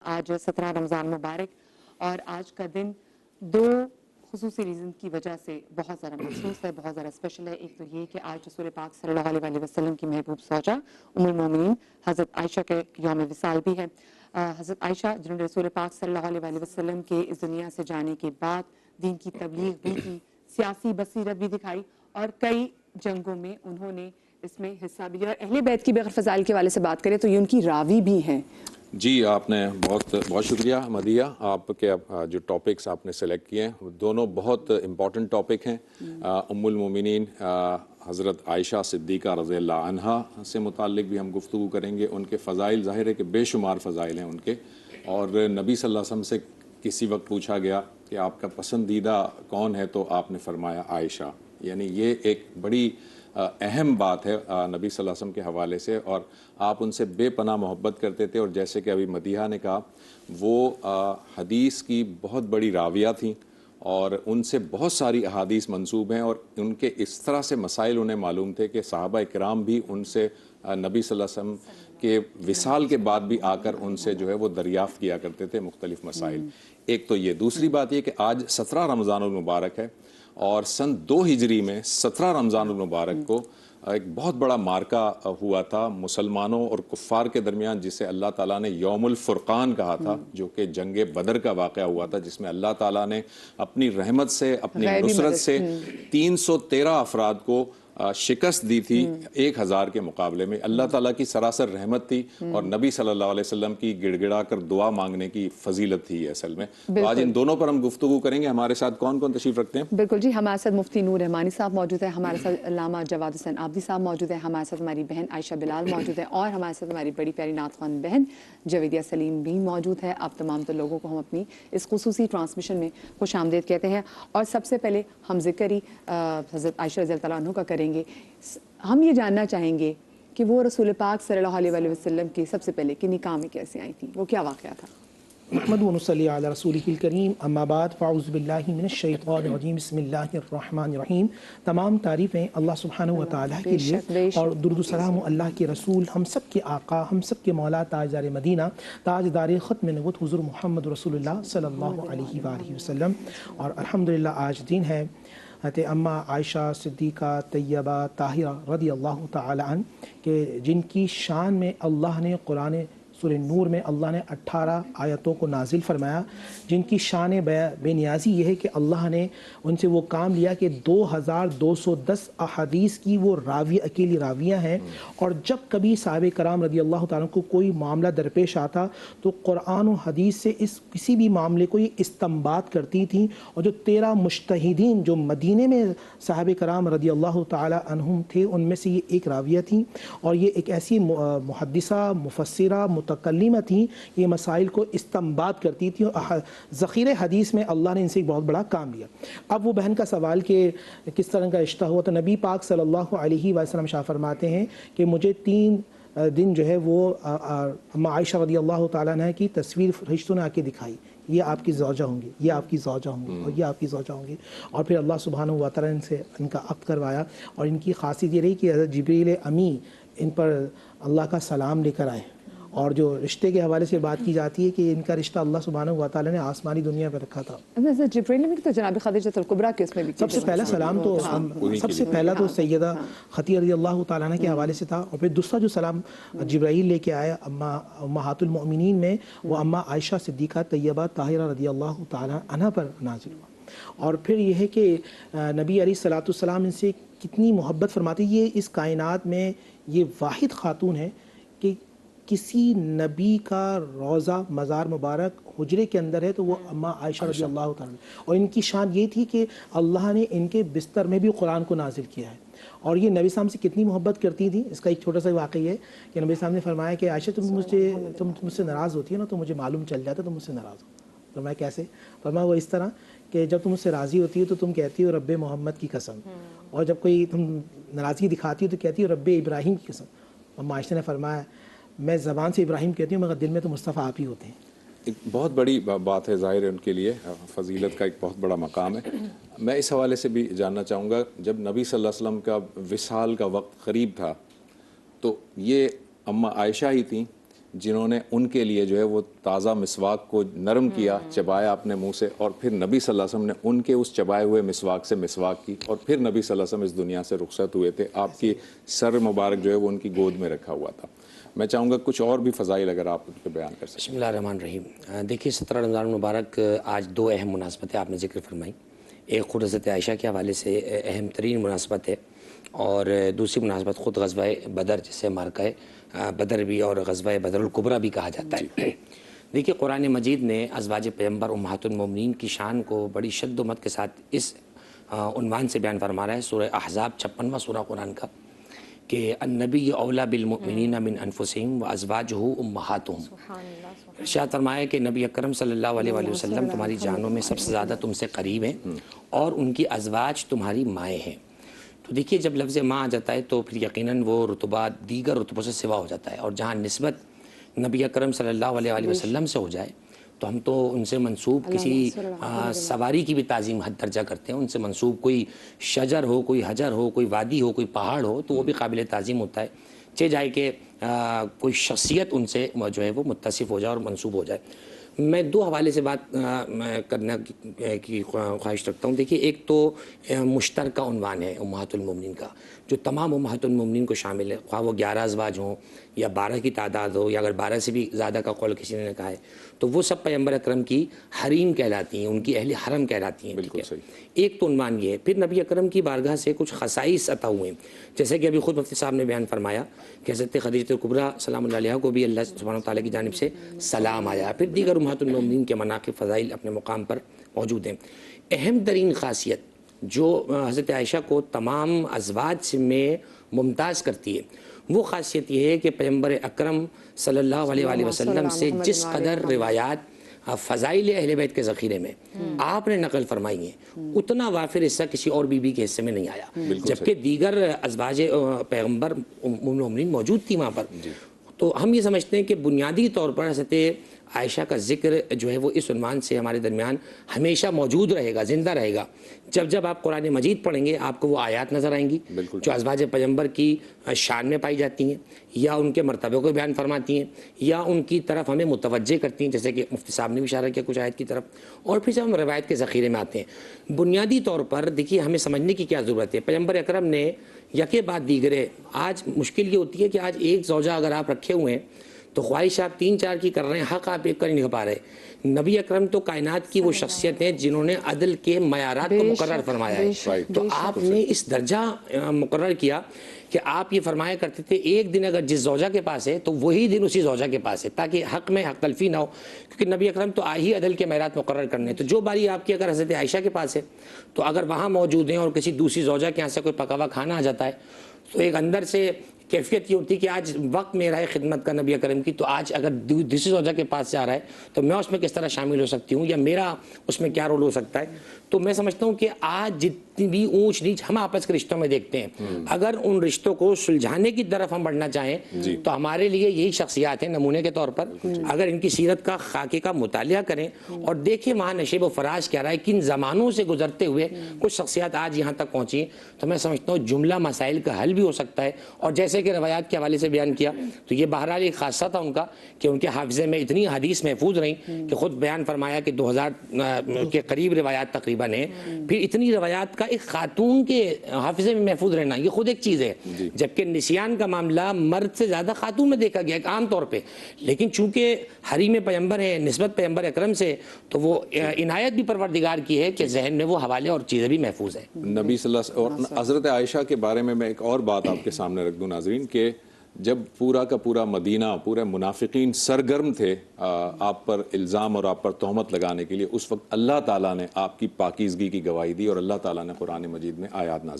आज 17 रमज़ान मुबारक और आज का दिन दो खुसूसी रीज़न की वजह से बहुत ज़्यादा मखसूस है, बहुत ज़्यादा स्पेशल है। एक तो ये कि आज रसूल पाक सल्लल्लाहु अलैहि वसल्लम की महबूब सौजा उम्मुल मोमिनीन हज़रत आयशा के यौम विसाल भी है। हज़रत आयशा जिन्होंने रसूल पाक सल्लल्लाहु अलैहि वसल्लम के इस दुनिया से जाने के बाद दीन की तबलीग भी की, सियासी बसीरत भी दिखाई और कई जंगों में उन्होंने इसमें हिस्सा भी लिया। और अहले बैत की भी अगर फ़ज़ाइल के हवाले से बात करें तो ये उनकी रावी भी हैं। जी, आपने बहुत बहुत शुक्रिया मदिया। आपके जो टॉपिक्स आपने सेलेक्ट किए हैं दोनों बहुत इम्पॉर्टेंट टॉपिक हैं। उम्मुल मोमिनीन हज़रत आयशा सिद्दीक़ा रज़ियल्लाहु अन्हा से मुताल्लिक भी हम गुफ्तगू करेंगे। उनके फ़ज़ाइल ज़ाहिर है कि बेशुमार फ़ज़ाइल हैं उनके। और नबी सल्लल्लाहु अलैहि वसल्लम से किसी वक्त पूछा गया कि आपका पसंदीदा कौन है, तो आपने फरमाया आयशा। यानी ये एक बड़ी अहम बात है नबी सल्लल्लाहु अलैहि वसल्लम के हवाले से, और आप उनसे बेपनाह मोहब्बत करते थे। और जैसे कि अभी मदीहा ने कहा, वो हदीस की बहुत बड़ी राविया थी और उनसे बहुत सारी अहादीस मंसूब हैं, और उनके इस तरह से मसाइल उन्हें मालूम थे कि सहाबा इकराम भी उनसे नबी सल्लल्लाहु अलैहि वसल्लम के विसाल के बाद भी आकर उनसे जो है वो दरियाफ़्त किया करते थे मुख्तलिफ़ मसाइल। एक तो ये, दूसरी बात ये कि आज 17 रमज़ानुल मुबारक है और सन 2 हिजरी में 17 रमज़ानुल मुबारक को एक बहुत बड़ा मार्का हुआ था मुसलमानों और कुफ़ार के दरमियान, जिसे अल्लाह ताला ने यौमुल फ़ुरक़ान कहा था, जो कि जंग बदर का वाक़या हुआ था, जिसमें अल्लाह ताला ने अपनी रहमत से, अपनी नुसरत से 313 अफराद को शिकस्त दी थी 1000 के मुकाबले में। अल्लाह ताला की सरासर रहमत थी और नबी सल्लल्लाहु अलैहि वसल्लम की गिड़गिड़ा कर दुआ मांगने की फजीलत थी असल में। तो आज इन दोनों पर हम गुफ्तगू करेंगे। हमारे साथ कौन कौन तशरीफ रखते हैं? बिल्कुल जी, हमारे साथ मुफ्ती नूर रहमानी साहब मौजूद है, हमारे साथ अल्लामा जवाद हुसैन आबदी साहब मौजूद है, हमारे साथ हमारी बहन आयशा बिलाल मौजूद है और हमारे साथ हमारी बड़ी प्यारी नात ख़्वान बहन जवेदिया सलीम भी मौजूद है। आप तमाम तो लोगों को हम अपनी इस खुसूसी ट्रांसमिशन में खुश आमदीद कहते हैं। और सबसे पहले हम जिक्र ही हज़रत आयशा रज़ियल्लाहु तआला अन्हा का करेंगे। हम ये जानना चाहेंगे कि वो रसूल पाक सल्लल्लाहु अलैहि वसल्लम की सबसे पहले कि निकाह में कैसे आई थी, वो क्या वाक़या था? नहमदुहु व नसल्ली अला रसूलिहिल करीम, अम्मा बाद, फ़अऊज़ु बिल्लाहि मिनश शैतानिर रजीम, बिस्मिल्लाहिर रहमानिर रहीम। तमाम तारीफ़ें अल्लाह सुब्हानहु व तआला के लिए और दुरूद सलाम अल्लाह के रसूल, हम सब के आका, हम सब के मौला, ताजदार मदीना, ताजदार ख़त्म नबूवत हुज़ूर मुहम्मद रसूलुल्लाह सल्लल्लाहु अलैहि वसल्लम। और अल्हम्दुलिल्लाह आज दिन है हज़रत अम्मा आयशा सिद्दीक़ा तैयबा ताहिरा रज़ियल्लाहु तआला अन्हा के, जिनकी शान में अल्लाह ने कुरान सूरह नूर में अल्लाह ने 18 आयतों को नाजिल फरमाया, जिनकी शान बेनियाज़ी ये है कि अल्लाह ने उनसे वो काम लिया कि 2210 अहादीस की वो रावी अकेली रावियाँ हैं। और जब कभी साहबे कराम रज़ी अल्लाह तआला को कोई मामला दरपेश आता तो कुरान और हदीस से इस किसी भी मामले को ये इस्तिंबात करती थी। और जो 13 मुज्तहिदीन जो मदीने में साहबे कराम रज़ी अल्लाह तआला अन्हुम थे, उनमें से ये एक राविया थी। और ये एक ऐसी मुहद्दिसा मुफस्सिरा मुतकल्लिमा थी, ये मसाइल को इस्तिंबात करती थी और ज़ख़ीरे हदीस में अल्लाह ने इनसे एक बहुत बड़ा काम लिया। अब वो बहन का सवाल कि किस तरह का रिश्ता हुआ, तो नबी पाक सल्लल्लाहु अलैहि वसल्लम शाह फरमाते हैं कि मुझे 3 दिन जो है वो अम्मा आयशा रज़ी अल्लाह तआला अन्हा की तस्वीर फरिश्तों ने आके दिखाई, ये आपकी ज़ौजा होंगी, ये आपकी ज़ौजा होंगी और ये आपकी ज़ौजा होंगी। और फिर अल्लाह सुब्हानहु व तआला इनसे इनका अक़्द करवाया। और इनकी ख़ासियत ये रही कि हज़रत जिब्रील अमी इन पर अल्लाह का सलाम लेकर आए। और जो रिश्ते के हवाले से बात की जाती है कि इनका रिश्ता अल्लाह सुब्हानहु व तआला ने आसमानी दुनिया पर रखा था। जिब्रील ने तो जनाब खदीजतुल कुबरा के उसमें भी सबसे पहला सलाम तो सबसे पहला तो सैयदा खदीजा रज़ी अल्लाह तआला अन्हा के हवाले से था। और फिर दूसरा जो सलाम जिब्राईल लेके आया अम्मा उम्महातुल मोमिनीन में, वो अम्मा आयशा सिद्दीक़ा तैयबा ताहिरा रज़ी अल्लाह तआला अन्हा पर नाज़िल हुआ। और फिर ये है कि नबी अलैहिस्सलातु वस्सलाम इनसे कितनी मोहब्बत फरमाती। ये इस कायनात में ये वाहिद खातून है कि किसी नबी का रोज़ा मज़ार मुबारक हुजरे के अंदर है तो वो अम्मा आयशा रज़ी अल्लाह तआला। और इनकी शान ये थी कि अल्लाह ने इनके बिस्तर में भी कुरान को नाजिल किया है। और ये नबी साहब से कितनी मोहब्बत करती थी, इसका एक छोटा सा वाक़ई है कि नबी साहब ने फरमाया कि आयशा तुम मुझसे नाराज़ होती है ना, तो मुझे मालूम चल जाता तुम मुझसे नाराज़ हो। फरमाया कैसे? फरमाया वो इस तरह कि जब तुम मुझसे राज़ी होती हो तो तुम कहती हो रब्बे मोहम्मद की कसम, और जब कोई तुम नाराज़गी दिखाती हो तो कहती हो रब्बे इब्राहिम की कसम। अम्मा आयशा ने फरमाया मैं ज़बान से इब्राहिम कहती हूँ मगर दिल में तो मुस्तफ़ा आप ही होते हैं। एक बहुत बड़ी बात है, ज़ाहिर है उनके लिए फ़जीलत का एक बहुत बड़ा मकाम है। मैं इस हवाले से भी जानना चाहूँगा, जब नबी सल्लल्लाहु अलैहि वसल्लम का विसाल का वक्त क़रीब था तो ये अम्मा आयशा ही थी جنہوں نے ان کے لیے جو ہے وہ تازہ مسواک کو نرم کیا، چبایا اپنے منہ سے، اور پھر نبی صلی اللہ علیہ وسلم نے ان کے اس چبائے ہوئے مسواک سے مسواک کی، اور پھر نبی صلی اللہ علیہ وسلم اس دنیا سے رخصت ہوئے تھے. آپ کی سر مبارک جو ہے وہ ان کی گود میں رکھا ہوا تھا. میں چاہوں گا کچھ اور بھی فضائل اگر آپ ان پہ بیان کر سکیں. بسم اللہ الرحمن الرحیم. دیکھیے 17 رمضان المبارک آج دو اہم مناسبتیں آپ نے ذکر فرمائی. ایک خود حضرت عائشہ کے حوالے سے اہم ترین مناسبت ہے، اور دوسری مناسبت خود غزوہ بدر، جسے مارکہ بدر بھی اور غزوہ بدر الکبریٰ بھی کہا جاتا ہے. دیکھیے قرآن مجید نے ازواج پیغمبر امہات المومنین کی شان کو بڑی شد و مت کے ساتھ اس عنوان سے بیان فرما رہا ہے. سورہ احزاب 56واں سورہ قرآن کا، کہ النبی اولا بالمؤمنین من انفسہم وازواجہ امہاتہم. ارشاد فرمایا کہ نبی اکرم صلی اللہ علیہ وآلہ وسلم تمہاری جانوں میں سب سے زیادہ تم سے قریب ہیں، اور ان کی ازواج تمہاری مائیں ہیں. تو دیکھیے جب لفظ ماں آ جاتا ہے تو پھر یقیناً وہ رتبہ دیگر رتبوں سے سوا ہو جاتا ہے، اور جہاں نسبت نبی اکرم صلی اللہ علیہ وآلہ وسلم سے ہو جائے تو ہم تو ان سے منسوب کسی سواری کی بھی تعظیم حد درجہ کرتے ہیں. ان سے منسوب کوئی شجر ہو، کوئی حجر ہو، کوئی وادی ہو، کوئی پہاڑ ہو، تو وہ بھی قابل تعظیم ہوتا ہے، چاہے جائے کہ کوئی شخصیت ان سے جو ہے وہ متصف ہو جائے اور منسوب ہو جائے. میں دو حوالے سے بات کرنے کی خواہش رکھتا ہوں. دیکھیے ایک تو مشترکہ عنوان ہے امہات المومنین کا، جو تمام امہات المومنین کو شامل ہے، خواہ وہ 11 ازواج ہوں یا 12 کی تعداد ہو، یا اگر 12 سے بھی زیادہ کا قول کسی نے کہا ہے، تو وہ سب پیغمبر اکرم کی حریم کہلاتی ہیں، ان کی اہل حرم کہلاتی ہیں. بالکل صحیح. ایک تو عنوان یہ ہے. پھر نبی اکرم کی بارگاہ سے کچھ خصائص عطا ہوئے ہیں، جیسے کہ ابھی خود مفتی صاحب نے بیان فرمایا کہ حضرت خدیجہ کبریٰ سلام اللہ علیہا کو بھی اللہ سبحانہ و تعالیٰ کی جانب سے سلام آیا. پھر دیگر امہات المومنین کے مناقب فضائل اپنے مقام پر موجود ہیں. اہم ترین خاصیت جو حضرت عائشہ کو تمام ازواج میں ممتاز کرتی ہے، وہ خاصیت یہ ہے کہ پیغمبر اکرم صلی اللہ علیہ وآلہ وسلم سے جس قدر روایات فضائل اہل بیت کے ذخیرے میں آپ نے نقل فرمائی ہیں، اتنا وافر حصہ کسی اور بی بی کے حصے میں نہیں آیا، جبکہ دیگر ازواج پیغمبر ام المومنین موجود تھی وہاں پر. تو ہم یہ سمجھتے ہیں کہ بنیادی طور پر حضرت عائشہ کا ذکر جو ہے وہ اس عنوان سے ہمارے درمیان ہمیشہ موجود رہے گا، زندہ رہے گا. جب جب آپ قرآن مجید پڑھیں گے آپ کو وہ آیات نظر آئیں گی جو ازواج پیغمبر کی شان میں پائی جاتی ہیں، یا ان کے مرتبے کو بیان فرماتی ہیں، یا ان کی طرف ہمیں متوجہ کرتی ہیں، جیسے کہ مفتی صاحب نے بھی اشارہ کیا کچھ آیت کی طرف. اور پھر جب ہم روایت کے ذخیرے میں آتے ہیں، بنیادی طور پر دیکھیے ہمیں سمجھنے کی کیا ضرورت ہے. پیغمبر اکرم نے یکے بعد دیگرے، آج مشکل یہ ہوتی ہے کہ آج ایک زوجہ اگر آپ رکھے ہوئے ہیں تو خواہش آپ 3-4 کی کر رہے ہیں، حق آپ ایک کر نہیں پا رہے. نبی اکرم تو کائنات کی وہ شخصیت ہیں جنہوں نے عدل کے معیارات کو مقرر فرمایا ہے. تو آپ نے اس درجہ مقرر کیا کہ آپ یہ فرمایا کرتے تھے ایک دن اگر جس زوجہ کے پاس ہے تو وہی دن اسی زوجہ کے پاس ہے، تاکہ حق میں حق تلفی نہ ہو، کیونکہ نبی اکرم تو ہی عدل کے معیارات مقرر کرنے. تو جو باری آپ کی اگر حضرت عائشہ کے پاس ہے تو اگر وہاں موجود ہیں اور کسی دوسری زوجہ کے یہاں سے کوئی پکا ہوا کھانا آ جاتا ہے تو ایک اندر سے کیفیت یہ ہوتی ہے کہ آج وقت میرا ہے خدمت کا نبی اکرم کی، تو آج اگر دوسری زوجہ کے پاس جا رہا ہے تو میں اس میں کس طرح شامل ہو سکتی ہوں، یا میرا اس میں کیا رول ہو سکتا ہے. تو میں سمجھتا ہوں کہ آج جتنی بھی اونچ نیچ ہم آپس کے رشتوں میں دیکھتے ہیں، اگر ان رشتوں کو سلجھانے کی طرف ہم بڑھنا چاہیں تو ہمارے لیے یہی شخصیات ہیں نمونے کے طور پر. اگر ان کی سیرت کا خاکے کا مطالعہ کریں اور دیکھیں وہاں نشیب و فراز کیا رہا ہے، کن زمانوں سے گزرتے ہوئے کچھ شخصیات آج یہاں تک پہنچی، تو میں سمجھتا ہوں جملہ مسائل کا حل بھی ہو سکتا ہے. اور جیسے کہ روایات کے حوالے سے بیان کیا تو یہ بہرحال ایک خاصہ تھا ان کا کہ ان کے حافظے میں اتنی حدیث محفوظ رہیں کہ خود بیان فرمایا کہ 2000 کے قریب روایات تقریباً ہیں. پھر اتنی روایات کا ایک خاتون کے حافظے میں محفوظ رہنا یہ خود ایک چیز ہے، جبکہ نسیان کا معاملہ مرد سے زیادہ خاتون میں دیکھا گیا ایک عام طور پہ. لیکن چونکہ حریم پیغمبر ہے، نسبت پیغمبر اکرم سے، تو وہ عنایت بھی پروردگار کی ہے کہ ذہن میں وہ حوالے اور چیزیں بھی محفوظ ہیں. نبی صلی اللہ علیہ وسلم اور حضرت عائشہ کے بارے میں ایک اور بات آپ کے سامنے رکھ دوں ناظرین، کہ جب پورا کا پورا مدینہ، پورے منافقین سرگرم تھے آپ پر الزام اور آپ پر تہمت لگانے کے لیے، اس وقت اللہ تعالیٰ نے آپ کی پاکیزگی کی گواہی دی اور اللہ تعالیٰ نے قرآن مجید میں آیات نازل